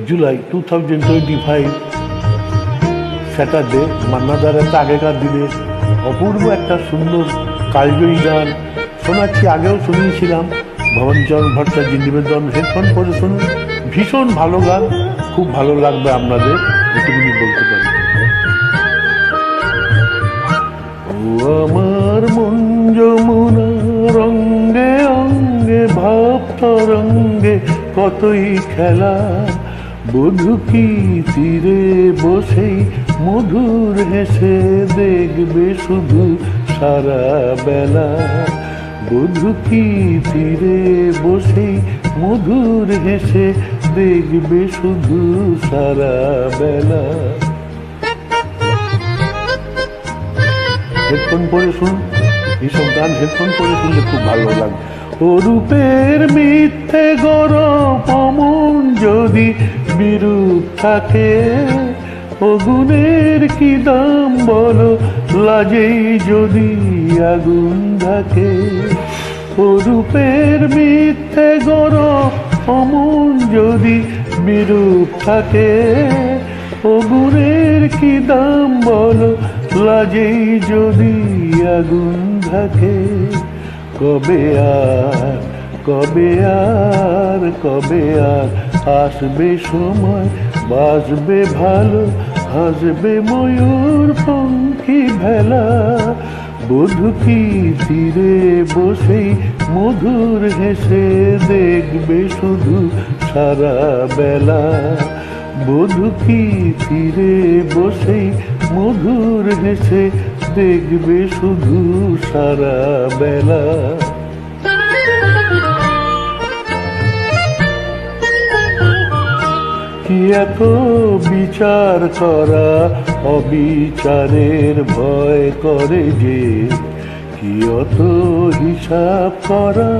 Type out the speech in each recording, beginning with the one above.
July 2025 Saturday মান্নাদার একটা আগেকার দিনে অপূর্ব একটা সুন্দর কালজয়ী গান শোনাচ্ছি। আগেও শুনিয়েছিলাম ভবানীচরণ ভট্টাচার্য নিবেদন। হেডফোন করে শুনুন, ভীষণ ভালো গান, খুব ভালো লাগবে আপনাদের, এটুকুনি বলতে পারি। ও আমার মন যমুনা রঙ্গে অঙ্গে ভাব তরঙ্গে কতই খেলা, বধূ কি তীরে বসেই মধুর হেসে দেখবে শুধু সারা বেলা। বধূ কি তীরে বসেই মধুর হেসে দেখবে শুধু সারা বেলা। হেডফোন পরে শুনুন, এইসব গান হেডফোন পরে শুনলে খুব ভালো লাগে। ও রূপের মিথ্যে গরব অমন যদি বিরূপ থাকে, ও গুণের কি দাম বলো লাজেই যদি আগুন থাকে। ও রূপের মিথ্যে গরব অমন যদি বিরূপ থাকে, ও গুণের কি দাম বলো লাজেই যদি আগুন থাকে। কবে আর কবে আর কবে আর আসবে সময়, বাসবে ভালো হাসবে ময়ূর পঙ্খী ভেলা। বধূ কি তীরে বসেই মধুর হেসে দেখবে শুধু সারা বেলা। বধূ কি তীরে বসেই মধুর হেসে দেখবে শুধু সারা বেলা। কি এত বিচার করা, অবিচারের ভয় করে যে, কি অত হিসাব করা,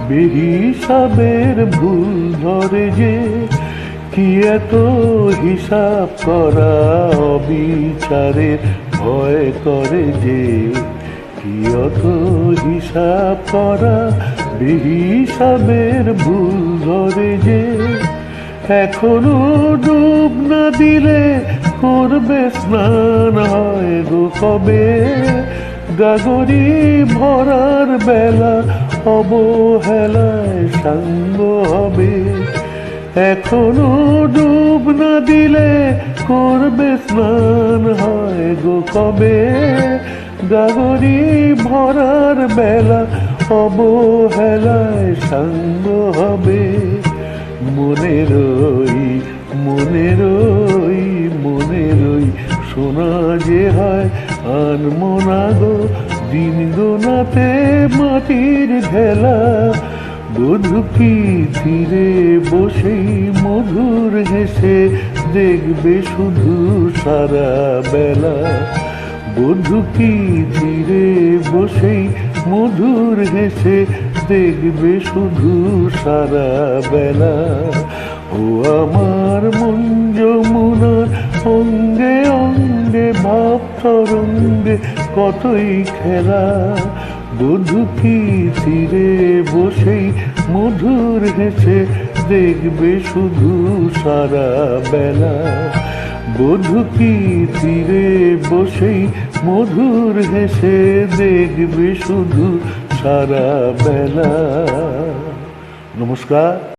বেহিসাবের ভুল ধরে যে। কি এত হিসাব করা, অবিচারের ভয় করে যে, কি অত হিসাব করা, বেহিসাবের ভুল ধরে যে। এখনো ডুব না দিলে করবে স্নান হয় গো কবে, গাগরি ভরার বেলা অবহেলায় সাঙ্গ হবে। এখনো ডুব না দিলে করবে স্নান হয় গো কবে, গাগরি ভরার বেলা অবহেলায় সাঙ্গ হবে। মনেরই সোনা যে হয় আনমো না গো দিন গোনাতে মাটির ঢেলা। বধূ কি তীরে বসেই মধুর হেসে দেখবে শুধু সারা বেলা। বধূ কি তীরে বসেই মধুর হেসে দেখবে শুধু সারা বেলা। ও আমার মন যমুনার অঙ্গে অঙ্গে ভাব তরঙ্গে কতই খেলা। বধূ কি তীরে বসেই মধুর হেসে দেখবে শুধু সারা বেলা। বধূ কি তীরে বসেই মধুর হেসে দেখবে শুধু সারা বেলা। নমস্কার।